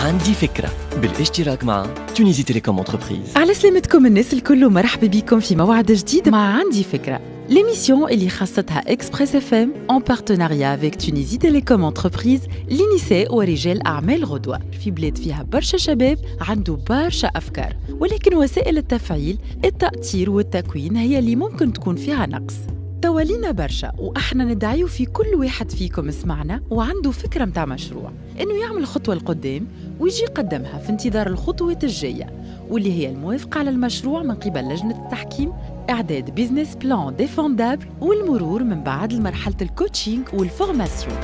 عندي فكرة بالاشتراك مع تونيزي تيليكوم انتربريز. على سلامتكم الناس الكل ومرحبا بكم في موعد جديد مع عندي فكرة. l'émission اللي خاصتها Express FM en partenariat avec Tunisie Télécom Entreprise لنساء ورجال أعمال غدوة في بلاد فيها برشا شباب عنده برشا أفكار، ولكن وسائل التفعيل التأطير والتكوين هي اللي ممكن تكون فيها نقص. توالينا برشا وإحنا ندعيو في كل واحد فيكم اسمعنا وعنده فكرة متاع مشروع إنه يعمل خطوة لقدام ويجي يقدمها في انتظار الخطوات الجاية، واللي هي الموافقة على المشروع من قبل لجنة التحكيم، إعداد بيزنس بلان ديفوندابل، والمرور من بعد لمرحلة الكوتشينج والفورماسيون.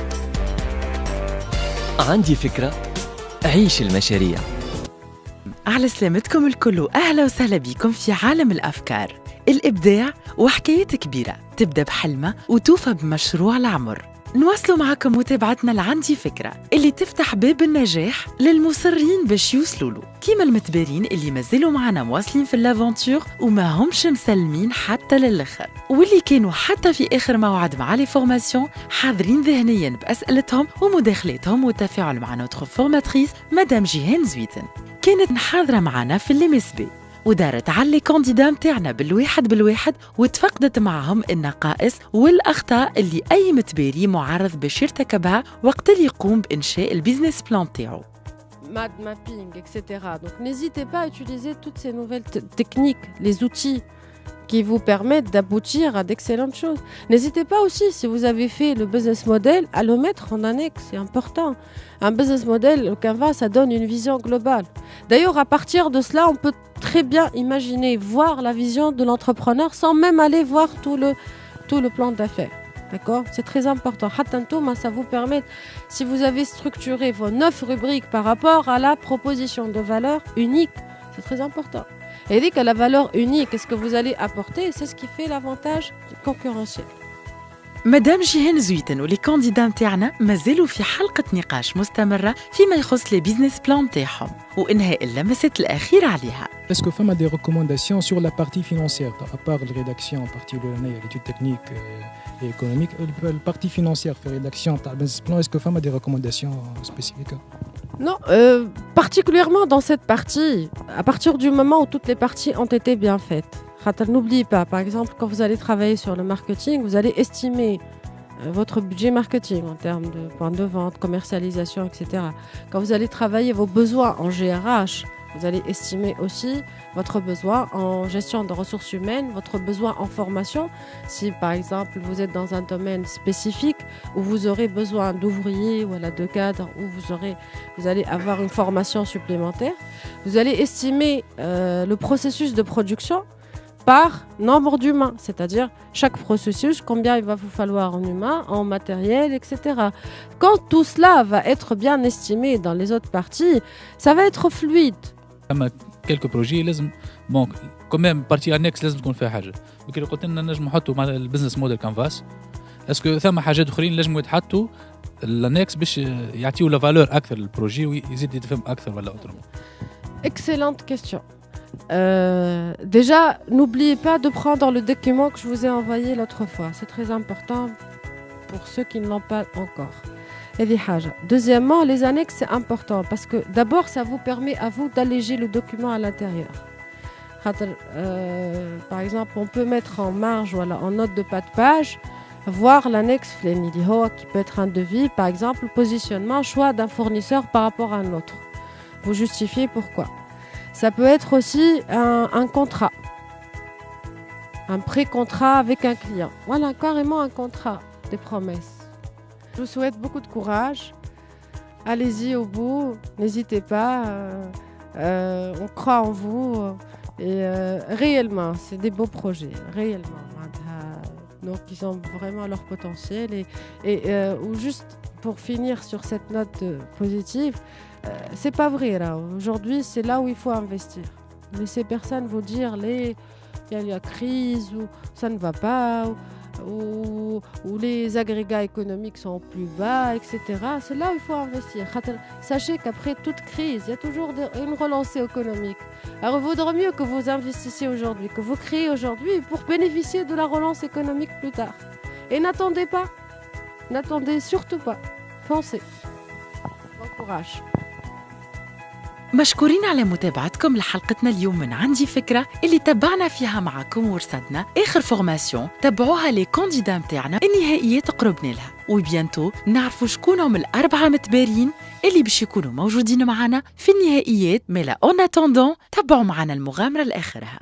عندي فكرة، عيش المشاريع. على سلامتكم الكل وأهلا وسهلا بكم في عالم الأفكار، الإبداع وحكايات كبيرة تبدأ بحلمة وتوفى بمشروع العمر. نواصلوا معكم متابعتنا لعندي فكرة اللي تفتح باب النجاح للمصرين باش يوصلوا له، كيما المتبارين اللي مازالوا معنا مواصلين في اللافونتور وما همش مسلمين حتى للآخر، واللي كانوا حتى في آخر موعد مع لي فورماسيون حاضرين ذهنيا بأسئلتهم ومداخلاتهم والتفاعل مع نوتر فورماتريس مدام جيهان زويتن. كانت حاضرة معنا في اللمسبي ودارت على لي كانديدا متاعنا بالواحد وتفقدت معهم النقائص والأخطاء اللي أي متباري معرض باش يرتكبها وقت اللي يقوم بإنشاء البيزنس بلان تاعو. Mad mapping, etc. Donc n'hésitez pas à utiliser toutes ces nouvelles techniques, les outils qui vous permettent d'aboutir à d'excellentes choses. N'hésitez pas aussi, si vous avez fait le business model, à le mettre en annexe, c'est important. Un business model, le Canva, ça donne une vision globale. D'ailleurs, à partir de cela, on peut très bien imaginer, voir la vision de l'entrepreneur sans même aller voir tout le plan d'affaires. D'accord ? C'est très important. Ça vous permet, si vous avez structuré vos 9 rubriques par rapport à la proposition de valeur unique, c'est très important. Et dès que la valeur unique, qu'est-ce que vous allez apporter, c'est ce qui fait l'avantage concurrentiel. مدام جيهان زويتن ولي كانديدا متاعنا مازالوا في حلقة نقاش مستمرة فيما يخص لي بيزنس بلان تاعهم وإنهاء اللمسات الأخيرة عليها. Est-ce que FAMA a des recommandations sur la partie financière, à part la rédaction, la partie de l'étude technique et économique, la partie financière, la rédaction, le business plan, est-ce que FAMA a des recommandations spécifiques? Non, particulièrement dans cette partie, à partir du moment où toutes les parties ont été bien faites. N'oubliez pas, par exemple, quand vous allez travailler sur le marketing, vous allez estimer votre budget marketing en termes de points de vente, commercialisation, etc. Quand vous allez travailler vos besoins en GRH, vous allez estimer aussi votre besoin en gestion de ressources humaines, votre besoin en formation. Si par exemple vous êtes dans un domaine spécifique où vous aurez besoin d'ouvriers ou de cadres, où vous allez avoir une formation supplémentaire, vous allez estimer le processus de production par nombre d'humains, c'est-à-dire chaque processus, combien il va vous falloir en humain, en matériel, etc. Quand tout cela va être bien estimé dans les autres parties, ça va être fluide. quelques projets لازم bon quand même partie annexe لازم تكون فيها حاجه. لكن قلت لنا نجم نحطوا مع البزنس موديل كانفاس اسكو ثم حاجات اخرين لازم يتحطوا الانكس باش يعطيوا لا فالور اكثر للبروجي ويزيد يتفهم اكثر ولا اوترومون. Excellente question. Déjà, n'oubliez pas de prendre le document que je vous ai envoyé l'autre fois. C'est très important pour ceux qui ne l'ont pas encore. Deuxièmement, les annexes, c'est important parce que d'abord, ça vous permet à vous d'alléger le document à l'intérieur. Par exemple, on peut mettre en marge, en note de pas de page, voir l'annexe qui peut être un devis, par exemple, positionnement, choix d'un fournisseur par rapport à un autre. Vous justifiez pourquoi. Ça peut être aussi un contrat, un pré-contrat avec un client. Voilà, carrément un contrat, des promesses. Je vous souhaite beaucoup de courage. Allez-y au bout, n'hésitez pas. On croit en vous. Et réellement, c'est des beaux projets, réellement. Donc, ils ont vraiment leur potentiel. Et juste pour finir sur cette note positive, c'est pas vrai là. Aujourd'hui, c'est là où il faut investir. Laissez personne vous dire il y a crise ou ça ne va pas ou les agrégats économiques sont plus bas, etc. C'est là où il faut investir. Sachez qu'après toute crise, il y a toujours une relance économique. Alors, il vaudrait mieux que vous investissiez aujourd'hui, que vous créez aujourd'hui pour bénéficier de la relance économique plus tard. Et n'attendez surtout pas. Foncez. Bon courage. مشكورين على متابعتكم لحلقتنا اليوم من عندي فكرة اللي تبعنا فيها معكم ورصدنا آخر فورماسيون تبعوها لي كانديدا متاعنا النهائيات قربنا لها، وبيانتو نعرفوا شكونهم الأربعة متبارين اللي باش يكونوا موجودين معنا في النهائيات. مي لا اون اتوندون تبعوا معنا المغامرة لآخرها.